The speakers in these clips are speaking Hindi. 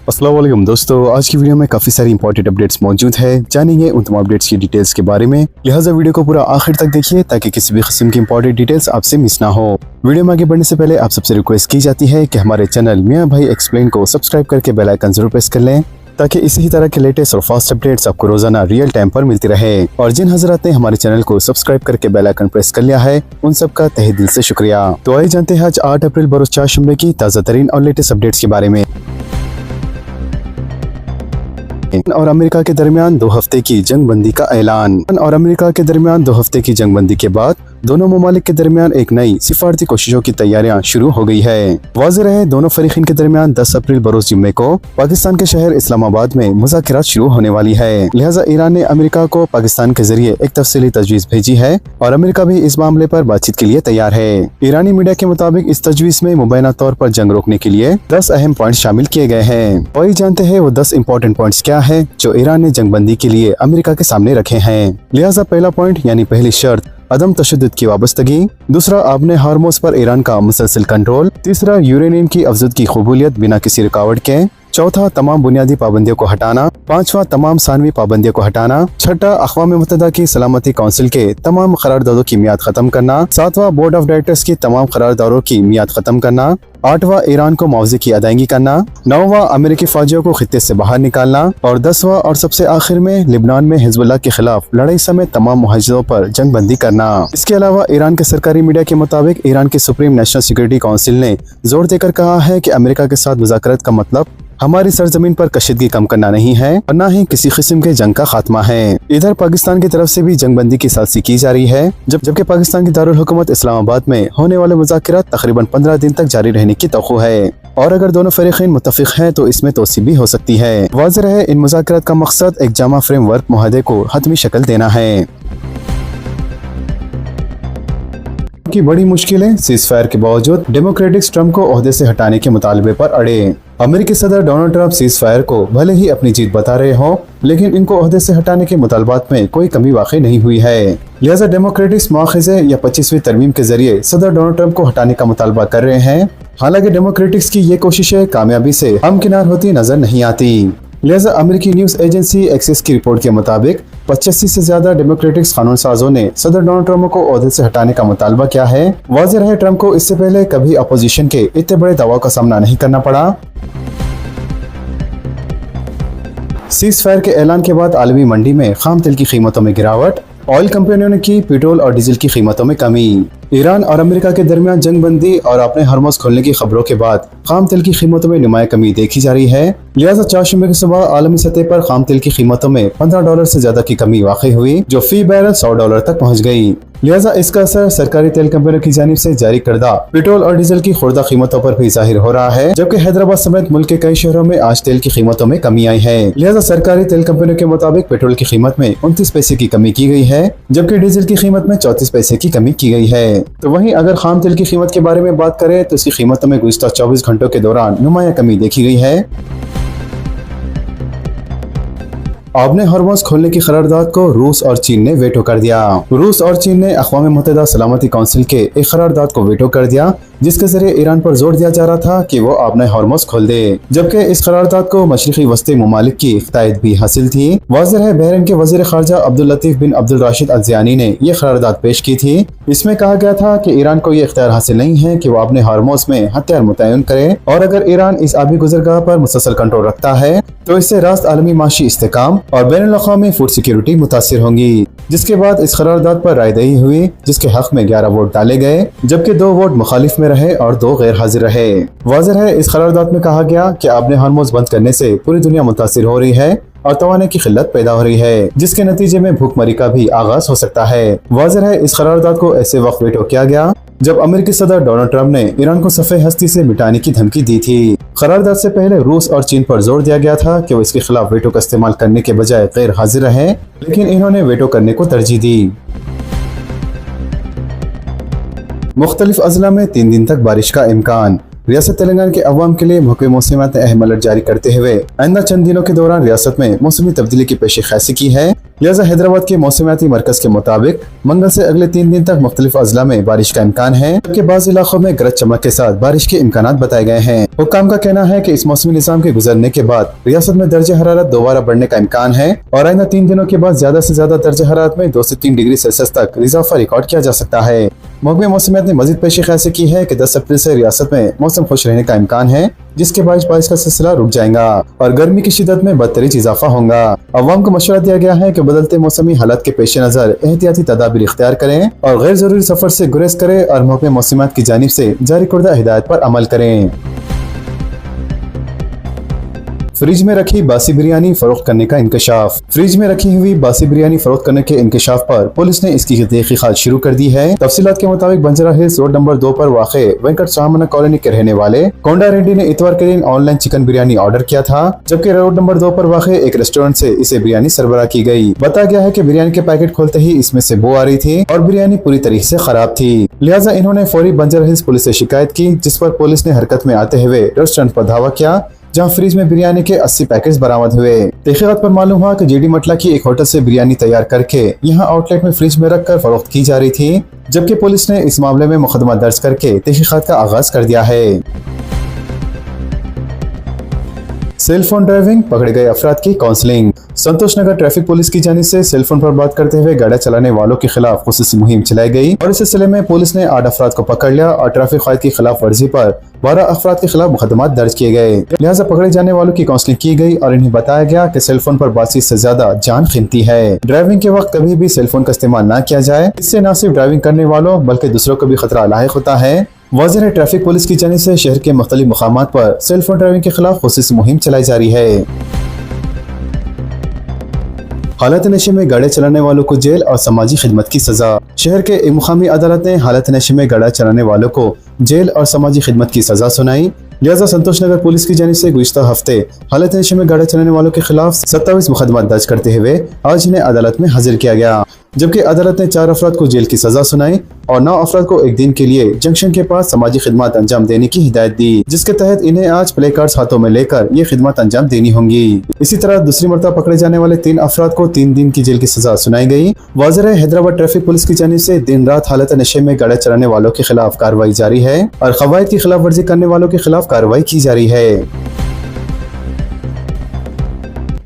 अस्सलाम वालेकुम दोस्तों, आज की वीडियो में काफी सारी इंपॉर्टेंट अपडेट्स मौजूद है। जानेंगे उन तमाम अपडेट्स की डिटेल्स के बारे में, लिहाजा वीडियो को पूरा आखिर तक देखिए ताकि किसी भी किस्म की इंपॉर्टेंट डिटेल्स आपसे मिस ना हो। वीडियो में आगे बढ़ने से पहले आप सबसे रिक्वेस्ट की जाती है कि हमारे चैनल मियां भाई एक्सप्लेन को सब्सक्राइब करके बेल आइकन जरूर प्रेस कर लें ताकि इसी तरह के लेटेस्ट और फास्ट अपडेट्स आपको रोजाना रियल टाइम पर मिलती रहे। और जिन हजरात ने हमारे चैनल को सब्सक्राइब करके बेल आइकन प्रेस कर लिया है उन सब का तहे दिल से शुक्रिया। तो आइए जानते हैं आज 8 अप्रैल बरोज चारशंबे की ताज़ा तरीन और लेटेस्ट अपडेट्स के बारे में। और अमेरिका के दरमियान 2 हफ्ते की जंगबंदी का ऐलान। और अमेरिका के दरमियान 2 हफ्ते की जंगबंदी के बाद दोनों ममालिक के दरमियान एक नई सिफारती कोशिशों की तैयारियां शुरू हो गई है। वाज़ेह रहे दोनों फरीकीन के दरमियान 10 अप्रैल बरोज जुम्मे को पाकिस्तान के शहर इस्लामाबाद में मुज़ाकरात शुरू होने वाली है। लिहाजा ईरान ने अमेरिका को पाकिस्तान के जरिए एक तफसीली तजवीज़ भेजी है और अमेरिका भी इस मामले पर बातचीत के लिए तैयार है। ईरानी मीडिया के मुताबिक इस तजवीज़ में मुबैना तौर पर जंग रोकने के लिए 10 अहम पॉइंट शामिल किए गए हैं। वही जानते हैं वो 10 इम्पोर्टेंट पॉइंट्स क्या है जो ईरान ने जंगबंदी के लिए अमेरिका के सामने रखे हैं। लिहाजा पहला पॉइंट यानी पहली शर्त अदम तशद्दुद की वाबस्तगी, दूसरा आबने हार्मोज पर ईरान का मुसलसल कंट्रोल, तीसरा यूरेनियम की अफजुद की कबूलियत बिना किसी रुकावट के, चौथा तमाम बुनियादी पाबंदियों को हटाना, पांचवा तमाम सानवी पाबंदियों को हटाना, छठा अक़वाम मुत्तहिदा की सलामती काउंसिल के तमाम करारदादों की मियाद खत्म करना, सातवां बोर्ड ऑफ डायरेक्टर्स की तमाम करारदादों की मियाद खत्म करना, आठवां ईरान को मुआवजे की अदायगी करना, नौवां अमेरिकी फौजियों को खित्ते से बाहर निकालना और 10वां और सबसे आखिर में लिबनान में हिजबुल्लाह के खिलाफ लड़ाई समेत तमाम मुहाजिरों पर जंगबंदी करना। इसके अलावा ईरान के सरकारी मीडिया के मुताबिक ईरान की सुप्रीम नेशनल सिक्योरिटी काउंसिल ने जोर देकर कहा है कि अमेरिका के साथ मुज़ाकरात का मतलब हमारी सरजमीन पर कशीदगी कम करना नहीं है और न ही किसी किस्म के जंग का खात्मा है। इधर पाकिस्तान की तरफ से भी जंगबंदी की साज़िश की जा रही है, जबकि पाकिस्तान की दारुल हुकूमत इस्लामाबाद में होने वाले मुज़ाकरात तकरीबन 15 दिन तक जारी रहने की तवक्को है और अगर दोनों फरीकीन मुत्तफिक हैं तो इसमें तोसी भी हो सकती है। वाज़ेह है इन मुज़ाकरात का मकसद एक जामा फ्रेमवर्क मुआहदे को हतमी शक्ल देना है। की बड़ी मुश्किलें सीज़फायर के बावजूद डेमोक्रेटिक्स ट्रंप को ओहदे से हटाने के मुतालबे पर अड़े। अमेरिकी सदर डोनाल्ड ट्रंप सीज़फायर को भले ही अपनी जीत बता रहे हो लेकिन इनको ओहदे से हटाने के मुतालबात में कोई कमी वाक़ई नहीं हुई है। लिहाजा डेमोक्रेटिक्स मुआख़ज़े या 25वीं तरमीम के जरिए सदर डोनाल्ड ट्रंप को हटाने का मुतालबा कर रहे हैं। हालांकि डेमोक्रेटिक्स की ये कोशिशें कामयाबी से हमकिनार होती नजर नहीं आती। लिहाजा अमेरिकी न्यूज़ एजेंसी एक्सिस की रिपोर्ट के मुताबिक 85 से ज्यादा डेमोक्रेटिक्स कानून साजों ने सदर डोनाल्ड ट्रंप को ओहदे से हटाने का मुतालबा किया है। वाज़ेह है ट्रंप को इससे पहले कभी अपोजिशन के इतने बड़े दबाव का सामना नहीं करना पड़ा। सीज़फायर के ऐलान के बाद आलमी मंडी में खाम तेल की कीमतों में गिरावट, ऑयल कंपनियों ने की पेट्रोल और डीजल की कीमतों में कमी। ईरान और अमेरिका के दरमियान जंगबंदी और अपने हार्मोज खोलने की खबरों के बाद खाम तेल की कीमतों में नुमाया कमी देखी जा रही है। लिहाजा चारशंबे की सुबह आलमी सतह पर खाम तेल की कीमतों में $15 से ज्यादा की कमी वाक़ई हुई जो फी बैरल $100 तक पहुँच गई। लिहाजा इसका असर सरकारी तेल कंपनियों की जानिब से जारी करदा पेट्रोल और डीजल की खुर्दा कीमतों पर भी जाहिर हो रहा है, जबकि हैदराबाद समेत मुल्क के कई शहरों में आज तेल की कीमतों में कमी आई है। लिहाजा सरकारी तेल कंपनियों के मुताबिक पेट्रोल की कीमत में 29 पैसे की कमी की गई है, जबकि डीजल की कीमत में 34 पैसे की कमी की गई है। तो वहीं अगर खाम तेल की कीमत के बारे में बात करें तो इसकी कीमतों में गुज़िश्ता 24 घंटों के दौरान नुमाया कमी देखी गई है। आबने हार्मोज खोलने की करारदाद को रूस और चीन ने वेटो कर दिया। रूस और चीन ने अक़वाम मुत्तहिदा सलामती काउंसिल के एक करारदाद को वेटो कर दिया जिसके जरिए ईरान पर जोर दिया जा रहा था कि वो आबने हार्मोज खोल दे, जबकि इस करारदाद को मशरिकी वस्ती ममालिक की इख्तायत भी हासिल थी। वाज़ेह है बहरीन के वज़ीर ख़ारजा अब्दुल लतीफ़ बिन अब्दुल राशिद अल ज़ियानी ने यह करारदाद पेश की थी। इसमें कहा गया था कि ईरान को ये इख्तियार हासिल नहीं है कि वो अपने हार्मोज में हथियार मुतय्यन करे और अगर ईरान इस आबी गुज़रगाह पर मुसलसल कंट्रोल रखता है तो इससे रास्त आलमी माशी इस्तेकाम और बैनुल-अक़वामी फूड सिक्योरिटी मुतासिर होंगी। जिसके बाद इस करारदाद पर रायदही हुई जिसके हक में 11 वोट डाले गए, जबकि 2 वोट मुखालिफ में रहे और 2 गैर हाजिर रहे। वाज़ेह है इस करारदाद में कहा गया कि आबने हार्मोज बंद करने से पूरी दुनिया मुतासिर हो रही है और तवाने की किल्लत पैदा हो रही है, जिसके नतीजे में भूखमरी का भी आगाज हो सकता है। वाज़ेह है इस करारदाद को ऐसे वक्त वेटो किया गया जब अमेरिकी सदर डोनाल्ड ट्रंप ने ईरान को सफ़े हस्ती से मिटाने की धमकी दी थी। करारदाद से पहले रूस और चीन पर जोर दिया गया था कि वो इसके खिलाफ वेटो का इस्तेमाल करने के बजाय गैर हाजिर रहे, लेकिन इन्होंने वेटो करने को तरजीह दी। मुख्तलिफ अजला में 3 दिन तक बारिश का इम्कान। रियासत तेलंगाना के अवाम के लिए महकमे मौसमियात ने अहम अलर्ट जारी करते हुए आइंदा चंद दिनों के दौरान रियासत में मौसमी तब्दीली की पेशी ख़ासी की है। लिहाजा हैदराबाद के मौसमियाती मरकज के मुताबिक मंगल से अगले 3 दिन तक मुख्तलिफ अजला में बारिश का इम्कान है, जबकि बाज़ इलाकों में गरज चमक के साथ बारिश के इम्कानात बताए गए हैं। हुक्काम का कहना है कि इस मौसमी निज़ाम के गुजरने के बाद रियासत में दर्जे हरारत दोबारा बढ़ने का इम्कान है और आइंदा 3 दिनों के बाद ज्यादा से ज्यादा दर्जे हरारत में 2 से 3 डिग्री सेल्सियस तक इजाफा रिकॉर्ड किया जा सकता है। महकमे मौसमियात ने मजीद पेशी ख़ासी की है कि 10 अप्रैल से रियासत में मौसम खुश रहने का इम्कान है, जिसके बाद बारिश का सिलसिला रुक जाएगा और गर्मी की शिद्दत में बदतरीज इजाफा होगा। अवाम को मशवरा दिया गया है कि बदलते मौसमी हालात के पेश नजर एहतियाती तदाबीर इख्तियार करें और गैर जरूरी सफर से गुरेज करें और महकमे मौसमियात की जानिब से जारी करदा हिदायत पर अमल करें। फ्रिज में रखी बासी बिरयानी फरोख्त करने का इंकशाफ। फ्रिज में रखी हुई बासी बिरयानी फरोख्त करने के इंकशाफ पर पुलिस ने इसकी तहकीकात शुरू कर दी है। तफसीलात के मुताबिक बंजारा हिल्स रोड नंबर 2 पर वाक़े वेंकट सामना कॉलोनी के रहने वाले कोंडा रेड्डी ने इतवार के दिन ऑनलाइन चिकन बिरयानी ऑर्डर किया था, जबकि रोड नंबर 2 पर वाक़े एक रेस्टोरेंट से इसे बिरयानी सरबराह की गई। बताया गया है कि बिरयानी के पैकेट खोलते ही इसमें से बू आ रही थी और बिरयानी पूरी तरीके से खराब थी। लिहाजा इन्होंने फौरी बंजारा हिल्स पुलिस से शिकायत की, जिस पर पुलिस ने हरकत में आते हुए रेस्टोरेंट पर धावा किया, जहां फ्रिज में बिरयानी के 80 पैकेट्स बरामद हुए। तहकीकात पर मालूम हुआ कि जेडी मटला की एक होटल से बिरयानी तैयार करके यहां आउटलेट में फ्रिज में रखकर फरोख्त की जा रही थी, जबकि पुलिस ने इस मामले में मुकदमा दर्ज करके तहकीकात का आगाज कर दिया है। सेल फोन ड्राइविंग, पकड़े गए अफराद की काउंसलिंग। संतोष नगर ट्रैफिक पुलिस की जानिब से सेल फोन पर बात करते हुए गाड़ी चलाने वालों के खिलाफ खुसूसी मुहिम चलाई गई और इस सिलसिले में पुलिस ने 8 अफराद को पकड़ लिया और ट्रैफिक कायदे की खिलाफ वर्जी पर 12 अफराद के खिलाफ मुकदमा दर्ज किए गए। लिहाजा पकड़े जाने वालों की काउंसलिंग की गई और इन्हें बताया गया कि सेल फोन पर बातचीत से ज्यादा जान कीमती है। ड्राइविंग के वक्त कभी भी सेल फोन का इस्तेमाल न किया जाए, इससे न सिर्फ ड्राइविंग करने वालों बल्कि दूसरों को भी खतरा लाहिक होता है। वाज़ेह है, ट्रैफिक पुलिस की जानिब से शहर के मुख्तलिफ मकामात पर सेल फोन ड्राइविंग के खिलाफ खुसूसी मुहिम चलाई जा रही है। हालत नशे में गाड़ी चलाने वालों को जेल और समाजी खिदमत की सजा। शहर के एक मुकामी अदालत ने हालत नशे में गाड़ी चलाने वालों को जेल और समाजी खिदमत की सजा सुनाई। लिहाजा संतोष नगर पुलिस की जानिब से गुज़िश्ता हफ्ते हालत नशे में गाड़ी चलाने वालों के खिलाफ 27 मुकदमा दर्ज करते हुए आज इन्हें अदालत में हाजिर किया गया, जबकि अदालत ने 4 अफराद को जेल की सजा सुनाई और 9 अफराद को एक दिन के लिए जंक्शन के पास समाजी खिदमत अंजाम देने की हिदायत दी, जिसके तहत इन्हें आज प्ले कार्ड्स हाथों में लेकर ये खिदमत अंजाम देनी होंगी। इसी तरह दूसरी मरतबा पकड़े जाने वाले 3 अफराद को 3 दिन की जेल की सजा सुनाई गई। वाज़ेह है, हैदराबाद ट्रैफिक पुलिस की जानिब से दिन रात हालत नशे में गाड़ी चलाने वालों के खिलाफ कार्रवाई जारी है और क़वायद की खिलाफ वर्जी करने वालों के खिलाफ कार्रवाई की जा रही है।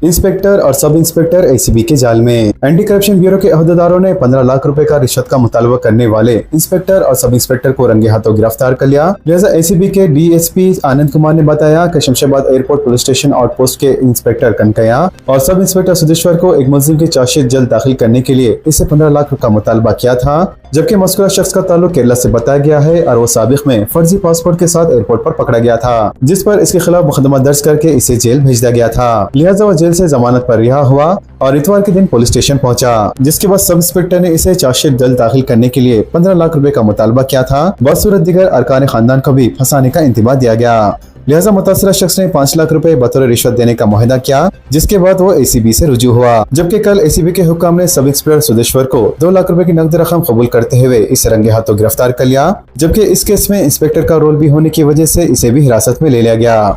इंस्पेक्टर और सब इंस्पेक्टर एसीबी के जाल में। एंटी करप्शन ब्यूरो के अहदेदारों ने 15 लाख रुपए का रिश्वत का मुतालबा करने वाले इंस्पेक्टर और सब इंस्पेक्टर को रंगे हाथों गिरफ्तार कर लिया। लिहाजा एसीबी के डीएसपी आनंद कुमार ने बताया कि Shamshabad airport police station outpost के इंस्पेक्टर कनकैया और सब इंस्पेक्टर सुदेश्वर को एक मुल्जिम की चार्जशीट जल्द दाखिल करने के लिए इससे 15 लाख का मुतालबा किया था, जबकि मज़कूरा शख्स का ताल्लुक केरला से बताया गया है और वो साबिक में फर्जी पासपोर्ट के साथ एयरपोर्ट पर पकड़ा गया था, जिस पर इसके खिलाफ मुकदमा दर्ज करके इसे जेल भेज दिया गया था। लिहाजा वो जेल से जमानत पर रिहा हुआ और इतवार के दिन पुलिस स्टेशन पहुंचा, जिसके बाद सब इंस्पेक्टर ने इसे चार्जशीट जल्द दाखिल करने के लिए 15 लाख रुपए का मुतालबा किया था। बसूरत दीगर अरकान खानदान को भी फंसाने का इंतबाह दिया गया। लिहाजा मुतासरा शख्स ने 5 लाख रुपए बतौर रिश्वत देने का मुआहदा किया, जिसके बाद वो एसीबी से रुजू हुआ, जबकि कल एसीबी के हुक्म ने सब इंस्पेक्टर सुदेश्वर को 2 लाख रुपए की नकद रकम कबूल करते हुए इसे रंगे हाथों गिरफ्तार कर लिया, जबकि इस केस में इंस्पेक्टर का रोल भी होने की वजह से इसे भी हिरासत में ले लिया गया।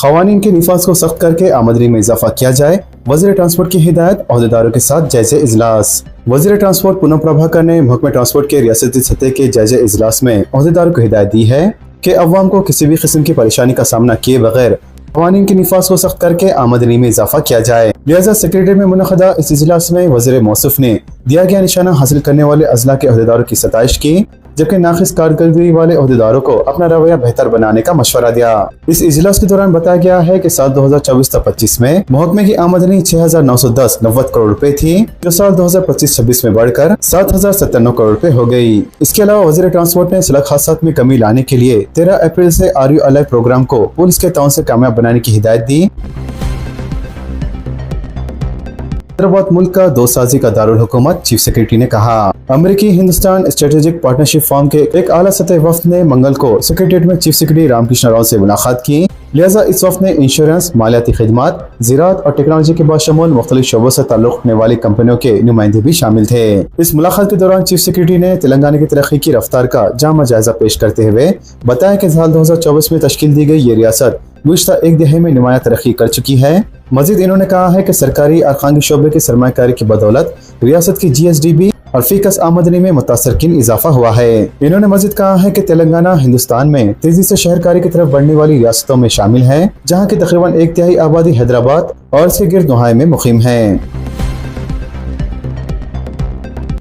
क़वानीन के निफाज को सख्त करके आमदनी में इजाफा किया जाए, वज़ीर ट्रांसपोर्ट की हिदायत। अहदेदारों के साथ जायज़े इजलास। वज़ीर ट्रांसपोर्ट पूनम प्रभाकर ने महकमे ट्रांसपोर्ट के रियासती सतह के जायज़े इजलास में अहदेदारों को हिदायत दी है कि अवाम को किसी भी किस्म की परेशानी का सामना किए बगैर क़वानीन के निफाज को सख्त करके आमदनी में इजाफा किया जाए। लिहाजा सेक्रेटरी में मुनक़दा इस इजलास में वज़ीर मौसूफ ने दिया गया निशाना हासिल करने वाले अजला के अहदेदारों की सताइश की, जबकि नाक़िस कारकर्दगी वाले अहदेदारों को अपना रवैया बेहतर बनाने का मशवरा दिया। इस इजलास के दौरान बताया गया है कि साल 2024-25 में महकमे की आमदनी 6,910 करोड़ रुपए थी, जो साल 2025-26 में बढ़कर 7,097 करोड़ रुपए हो गई। इसके अलावा वज़ीर ट्रांसपोर्ट ने सड़क हादसात में कमी लाने के लिए 13 अप्रैल से आर यू अलाइव प्रोग्राम को पुलिस के ताउन से कामयाब बनाने की हिदायत दी। हैदराबाद मुल्क का दोस्ताजी का दारुल हुकूमत, चीफ सेक्रेटरी ने कहा। अमेरिकी हिंदुस्तान स्ट्रेटेजिक पार्टनरशिप फॉर्म के एक आला सतह वफ्द ने मंगल को सेक्रेटरीट में चीफ सेक्रेटरी रामकृष्ण राव से मुलाकात की। लिहाजा इस वफ्द ने इंश्योरेंस, मालियाती खिदमत, ज़राअत और टेक्नोलॉजी के बाशमूल मुख्तलिफ शोबों से ताल्लुक़ रखने वाली कंपनियों के नुमाइंदे भी शामिल थे। इस मुलाकात के दौरान चीफ सेक्रेटरी ने तेलंगाना की तरक्की की रफ्तार का जामा जायजा पेश करते हुए बताया कि साल 2024 में तश्कील दी गई ये रियासत गुज़श्ता एक दहाई में नुमाया तरक्की कर चुकी है। मजीद इन्होंने कहा है कि सरकारी और खानगी शोबे की सरमायाकारी की बदौलत रियासत की GSDP और फीकस आमदनी में मुतासरकिन इजाफा हुआ है। इन्होंने मजीद कहा है कि तेलंगाना हिंदुस्तान में तेजी से शहरकारी की तरफ बढ़ने वाली रियासतों में शामिल है, जहाँ की तकरीबन एक तिहाई आबादी हैदराबाद और इसके गिर्द नुहाय में मुकीम है।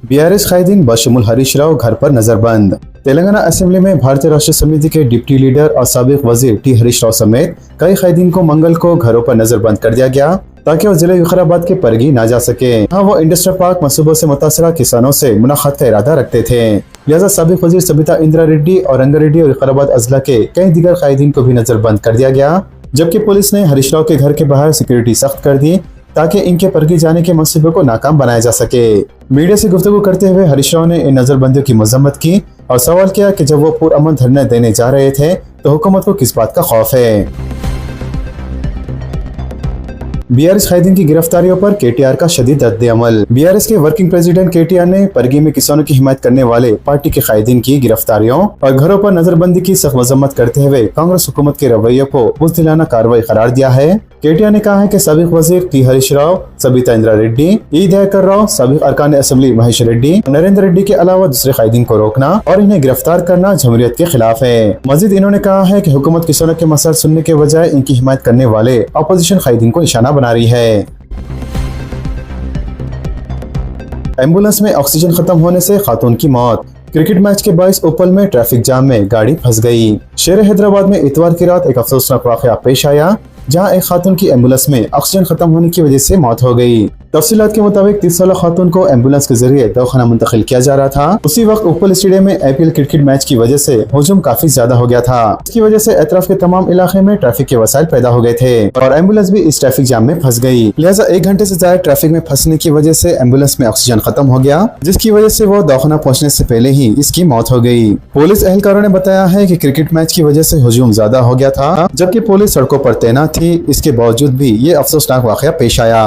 BRS कायदीन बशमुल हरीश राव घर पर नजरबंद। तेलंगाना असेंबली में भारतीय राष्ट्रीय समिति के डिप्टी लीडर और साबिक वजीर T हरीश राव समेत कई कायदीन को मंगल को घरों पर नजरबंद कर दिया गया ताकि वो जिले विकाराबाद के परगी ना जा सके। हाँ, वो इंडस्ट्रियल पार्क मनसूबों से मुतासरा किसानों से मुलाकात का इरादा रखते थे। लिहाजा साबिक वजीर सबिता इंदिरा रेड्डी और रंगारेड्डी और विकाराबाद अजला के कई दीगर कायदीन को भी नजरबंद कर दिया गया, जबकि पुलिस ने हरीश राव के घर के बाहर सिक्योरिटी सख्त कर दी ताकि इनके परगी जाने के मंसूबे को नाकाम बनाया जा सके। मीडिया से गुफ्तगू करते हुए हरीश राव ने इन नजरबंदियों की मजम्मत की और सवाल किया कि जब वो पुरअमन धरने देने जा रहे थे तो हुकूमत को किस बात का खौफ है। BRS कायदीन की गिरफ्तारियों पर KTR का शदीद रद्द-ए-अमल। BRS के वर्किंग प्रेसिडेंट KTR ने परगी में किसानों की हिमायत करने वाले पार्टी के कायदीन की गिरफ्तारियों और घरों पर नजरबंदी की सख्त मजम्मत करते हुए कांग्रेस हुकूमत के रवैये को बुज़दिलाना कार्रवाई करार दिया है। KTR ने कहा है कि साबिक वजीर T हरीश राव, सबिता इंदिरा रेड्डी, E दयाकर राव, साबिक अरकान असेंबली महेश रेड्डी, नरेंद्र रेड्डी के अलावा दूसरे कायदीन को रोकना और इन्हें गिरफ्तार करना जमहूरियत के खिलाफ है। मजीद इन्होंने कहा है कि हुकूमत किसानों के मसाइल सुनने के बजाय इनकी हिमायत करने वाले अपोजिशन कायदीन को निशाना बना रही है। एम्बुलेंस में ऑक्सीजन खत्म होने से खातून की मौत। क्रिकेट मैच के बाइस ओपल में ट्रैफिक जाम में गाड़ी फंस गई। शहर हैदराबाद में इतवार की रात एक अफसोसनाक वाकया पेश आया, जहां एक खातून की एम्बुलेंस में ऑक्सीजन खत्म होने की वजह से मौत हो गई। तफसीलात के मुताबिक 30 साला खातून को एम्बुलेंस के जरिए दवाखाना मुंतकिल किया जा रहा था। उसी वक्त ओपल स्टेडियम में IPL क्रिकेट मैच की वजह से हुजूम काफी ज्यादा हो गया था। इसकी वजह से अतराफ के तमाम इलाके में ट्रैफिक के वसाइल पैदा हो गए थे और एम्बुलेंस भी इस ट्रैफिक जाम में फंस गई। लिहाजा 1 घंटे से ज्यादा ट्रैफिक में फंसने की वजह से एम्बुलेंस में ऑक्सीजन खत्म हो गया, जिसकी वजह से वो दवाखाना पहुँचने से पहले ही इसकी मौत हो गई। पुलिस एहलकारों ने बताया है कि क्रिकेट मैच की वजह से हुजूम ज्यादा हो गया था, जबकि पुलिस सड़कों पर तैनात थी। इसके बावजूद भी ये अफसोसनाक वाकया पेश आया।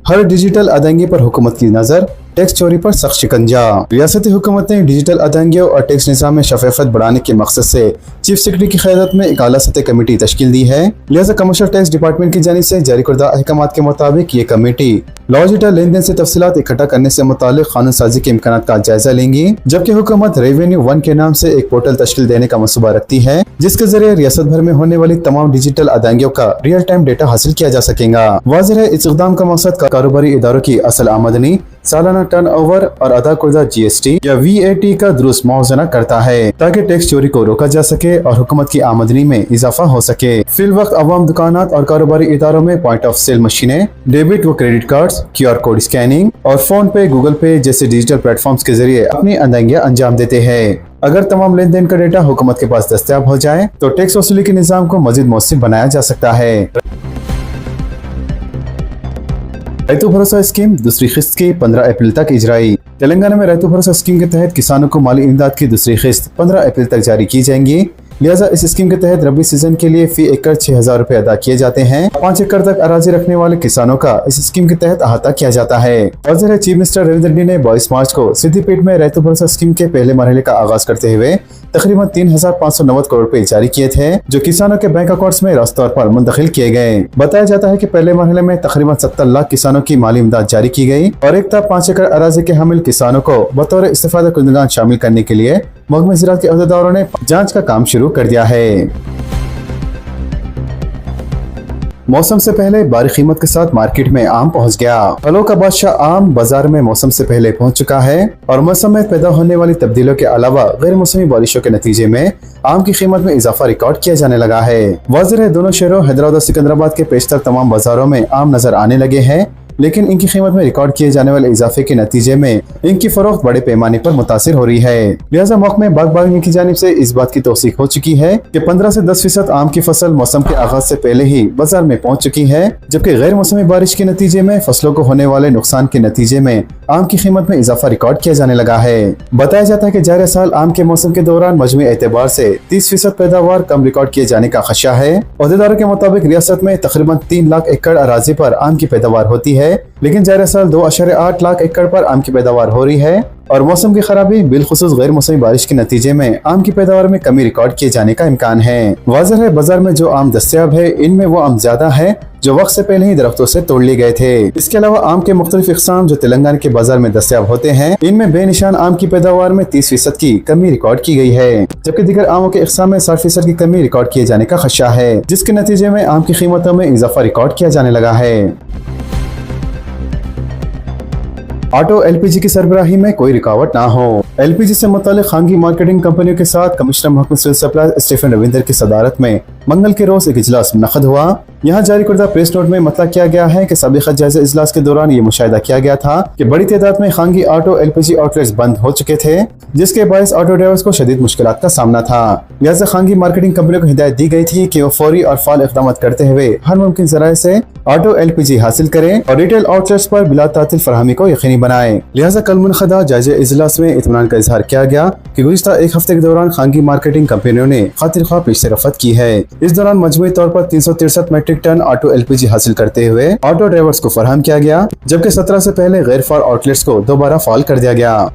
हर डिजिटल अदायगी पर हुकूमत की नजर, टैक्स चोरी पर सख्त शिकंजा। रियासती हुकूमत ने डिजिटल अदायगियों और टैक्स निज़ाम में शफाफत बढ़ाने के मकसद से चीफ सेक्रेटरी की क़यादत में एक आला सतह कमेटी तश्कील दी है। लिहाजा कमर्शियल टैक्स डिपार्टमेंट की जानिब से जारी करदा अहकामात के मुताबिक ये कमेटी लॉजिटल लेन देन से तफसीलात इकट्ठा करने से मुतालिक कानून साजी के इम्कानात का जायजा लेंगी, जबकि हुकूमत रेवेन्यू वन के नाम से एक पोर्टल तश्कील देने का मनसूबा रखती है, जिसके जरिए रियासत भर में होने वाली तमाम डिजिटल अदायगियों का रियल टाइम डेटा हासिल किया जा सकेगा। वाज़ेह है इस इक़दाम का मकसद कारोबारी इदारों की असल आमदनी, सालाना टर्न ओवर और अदा करदा GST या VAT का दुरुस्त मौज़ना करता है, ताकि टैक्स चोरी को रोका जा सके और हुकूमत की आमदनी में इजाफा हो सके। फिल वक्त अवाम दुकानात और कारोबारी इदारों में पॉइंट ऑफ सेल मशीनें, डेबिट व credit cards, QR code scanning और फोन पे, गूगल पे जैसे डिजिटल प्लेटफॉर्म्स के जरिए अपनी अदायगियां अंजाम देते हैं। अगर तमाम लेन देन का डेटा हुकूमत के पास दस्तयाब हो जाए तो टैक्स वसूली के निज़ाम को मजीद मौसर बनाया जा सकता है। रैतु भरोसा स्कीम दूसरी किस्त की 15 अप्रैल तक इजराई। तेलंगाना में रैतु भरोसा स्कीम के तहत किसानों को माली इमदाद की दूसरी किस्त 15 अप्रैल तक जारी की जाएंगी। लिहाजा इस स्कीम के तहत रबी सीजन के लिए फी एकड़ 6000 रुपए अदा किए जाते हैं। 5 एकड़ तक अराजी रखने वाले किसानों का इस स्कीम के तहत अहाता किया जाता है। वज़ीर चीफ मिनिस्टर रविंद्र रेड्डी ने 22 मार्च को सिद्दीपेट में रैतु भरोसा स्कीम के पहले मरहले का आगाज करते हुए तकरीबन 3590 करोड़ रुपए जारी किए थे, जो किसानों के बैंक अकाउंट्स में रास्त तौर पर मुंतकिल किए गए। बताया जाता है कि पहले मरहले में तकरीबन 70 लाख किसानों की माली इमदाद जारी की गई और एक 5 एकड़ अराजी के हामिल किसानों को बतौर इस्तेफादा कुंदगान शामिल करने के लिए महकमे ज़राअत के अहदेदारों ने जांच का काम शुरू कर दिया है। मौसम से पहले भारी कीमत के साथ मार्केट में आम पहुंच गया। फलों का बादशाह आम बाजार में मौसम से पहले पहुंच चुका है और मौसम में पैदा होने वाली तब्दीलियों के अलावा गैर मौसमी बारिशों के नतीजे में आम की कीमत में इजाफा रिकॉर्ड किया जाने लगा है। वाज़ेह है दोनों शहरों हैदराबाद और सिकंदराबाद के पेशतर तमाम बाजारों में आम नजर आने लगे हैं। लेकिन इनकी कीमत में रिकॉर्ड किए जाने वाले इजाफे के नतीजे में इनकी फरोख्त बड़े पैमाने पर मुतासिर हो रही है। लिहाजा महकमे बागबानी की जानिब से इस बात की तौसीक हो चुकी है कि 15 से 10% आम की फसल मौसम के आगाज से पहले ही बाजार में पहुंच चुकी है, जबकि गैर मौसमी बारिश के नतीजे में फसलों को होने वाले नुकसान के नतीजे में आम की कीमत में इजाफा रिकॉर्ड किया जाने लगा है। बताया जाता है कि जारी साल आम के मौसम के दौरान मजमूई एतबार से 30% पैदावार कम रिकॉर्ड किए जाने का खदशा है। अहदेदारों के मुताबिक रियासत में तकरीबन 3 लाख एकड़ अराजी पर आम की पैदावार होती है, लेकिन जारी साल 2.8 लाख एकड़ पर आम की पैदावार हो रही है और मौसम की खराबी बिलखुसूस गैर मौसमी बारिश के नतीजे में आम की पैदावार में कमी रिकॉर्ड किए जाने का इम्कान है। वाज़ेह है बाजार में जो आम दस्तयाब है इनमें वो आम ज्यादा है जो वक्त से पहले ही दरख्तों से तोड़ लिए गए थे। इसके अलावा आम के मुख्तलिफ इक़साम जो तेलंगाना के बाजार में दस्तयाब होते हैं इनमें बेनिशान आम की पैदावार में 30% की कमी रिकॉर्ड की गई है, जबकि दीगर आमों के इक़साम में 60% की कमी रिकॉर्ड किए जाने का खदशा है, जिसके नतीजे में आम की कीमतों में इजाफा रिकॉर्ड किया जाने लगा है। ऑटो एलपीजी की सरबराही में कोई रुकावट ना हो। एलपीजी से मुतालिक खानगी मार्केटिंग कंपनियों के साथ कमिश्नर महकमा सिविल सप्लाई स्टीफन रविंदर की सदारत में मंगल के रोज एक इजलास मुनक़द हुआ। यहाँ जारी करदा प्रेस नोट में मतलब किया गया है कि साबिक़ा जायजा इजलास के दौरान ये मुशाहिदा किया गया था कि बड़ी तादाद में खानगी ऑटो एलपीजी आउटलेट्स बंद हो चुके थे, जिसके बायस ऑटो ड्राइवर्स को शदीद मुश्किलात का सामना था। लिहाजा खानगी मार्केटिंग कंपनियों को हिदायत दी गई थी कि वो फौरी और फाल इक़दाम करते हुए हर मुमकिन ज़राए से ऑटो एलपीजी हासिल करें और रिटेल आउटलेट्स पर बिला तातिल फराहमी को यकीनी बनाए। लिहाजा कल मुनक़दा जायजा इजलास में इत्मीनान का इजहार किया गया कि गुज़िश्ता एक हफ्ते के दौरान खानगी मार्केटिंग कंपनियों ने खातिर ख्वाह पेशरफ़त की है। इस दौरान मजमूई तौर पर 363 मेट्रिक टन ऑटो एलपीजी हासिल करते हुए ऑटो ड्राइवर्स को फराहम किया गया, जबकि 17 से पहले गैर फाल आउटलेट्स को दोबारा फाल कर दिया गया।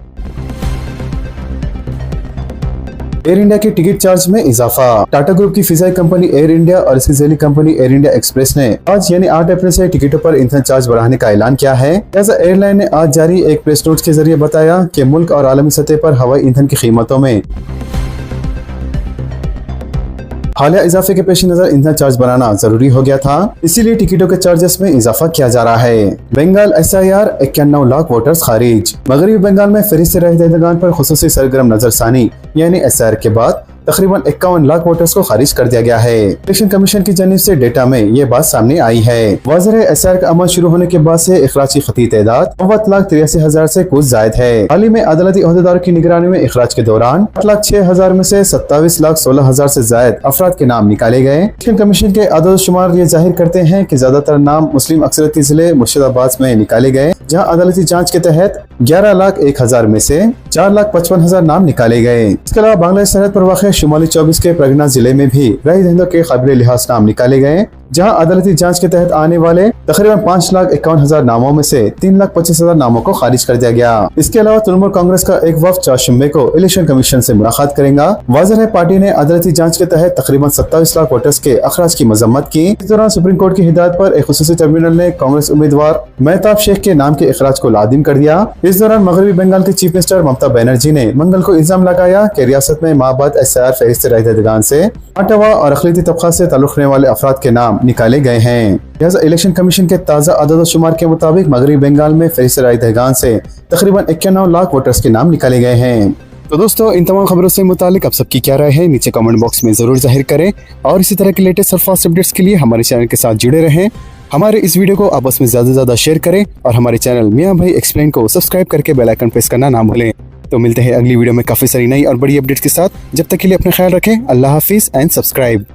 एयर इंडिया के टिकट चार्ज में इजाफा। टाटा ग्रुप की फिजाई कंपनी एयर इंडिया और इसकी झेली कंपनी एयर इंडिया एक्सप्रेस ने आज यानी 8 अप्रैल से टिकटों पर ईंधन चार्ज बढ़ाने का ऐलान किया है। लिहाजा एयरलाइन ने आज जारी एक प्रेस नोट के जरिए बताया कि मुल्क और आलमी सतह पर हवाई ईंधन की कीमतों में हालिया इजाफे के पेश नजर ईंधन चार्ज बनाना जरूरी हो गया था, इसीलिए टिकटों के चार्जेस में इजाफा किया जा रहा है। बंगाल SIR 91 लाख वोटर्स खारिज। मगरबी बंगाल में फहरिस्त रहदगान पर खुसूसी सरगर्म नजरसानी यानी SIR के बाद तकरीबन 51 लाख वोटर्स को खारिज कर दिया गया है। इलेक्शन कमीशन की जानिब से डेटा में ये बात सामने आई है। वाज़ेह है SIR का अमल शुरू होने के बाद से इखराज की खती तादाद 9,83,000 से कुछ जायद है। हाल ही में अदालती अहदेदारों की निगरानी में इखराज के दौरान 8,06,000 में से 27,16,000 से जायद अफराद के नाम निकाले गए। इलेक्शन कमीशन के आदद शुमार ये जाहिर करते हैं कि ज्यादातर नाम मुस्लिम अक्सरियती जिले मुर्शिदाबाद में निकाले गए, जहाँ अदालती जाँच के तहत 11,01,000 में से 4,55,000 नाम निकाले गए। इसके अलावा बांग्लादेश सरहद पर वाक़ शुमाली 24 के प्रगना जिले में भी राय दहिंदों के काबिल लिहाज नाम निकाले गए, जहां अदालती जांच के तहत आने वाले तकरीबन 5,51,000 नामों में से 3,25,000 नामों को खारिज कर दिया गया। इसके अलावा तृणमूल कांग्रेस का एक वफ्द 4 जुम्मे को इलेक्शन कमीशन से मुलाकात करेगा। वाज़ेह है पार्टी ने अदालती जांच के तहत तकरीबन 27 लाख वोटर्स के अखराज की मजम्मत की। इस दौरान सुप्रीम कोर्ट की हिदायत पर एक खुसूसी ट्रिब्यूनल ने कांग्रेस उम्मीदवार मेहताब शेख के नाम के इखराज को लाजिम कर दिया। इस दौरान मगरबी बंगाल के चीफ मिनिस्टर ममता बनर्जी ने मंगल को इल्जाम लगाया कि रियासत में माबाद SIR फहरिस्त रहदगान से आटवा और अक़लियती तबका से ताल्लुक़ रखने वाले अफराद के नाम निकाले गए हैं। लिहाजा इलेक्शन कमीशन के ताज़ा अदद शुमार के मुताबिक मगरबी बंगाल में फहरिस्त रहदगान से तकरीबन 91 लाख वोटर्स के नाम निकाले गए हैं। तो दोस्तों, इन तमाम खबरों से मुतालिक आप सबकी क्या राय है नीचे कमेंट बॉक्स में जरूर जाहिर करें और इसी तरह के लेटेस्ट और फास्ट अपडेट्स के लिए हमारे चैनल के साथ जुड़े रहें। हमारे इस वीडियो को आपस में ज्यादा से ज्यादा शेयर करें और हमारे चैनल मियां भाई एक्सप्लेन को सब्सक्राइब करके बेल आइकन प्रेस करना ना भूलें। तो मिलते हैं अगली वीडियो में काफी सारी नई और बड़ी अपडेट्स के साथ। जब तक के लिए अपना ख्याल रखें। अल्लाह हाफिज एंड सब्सक्राइब।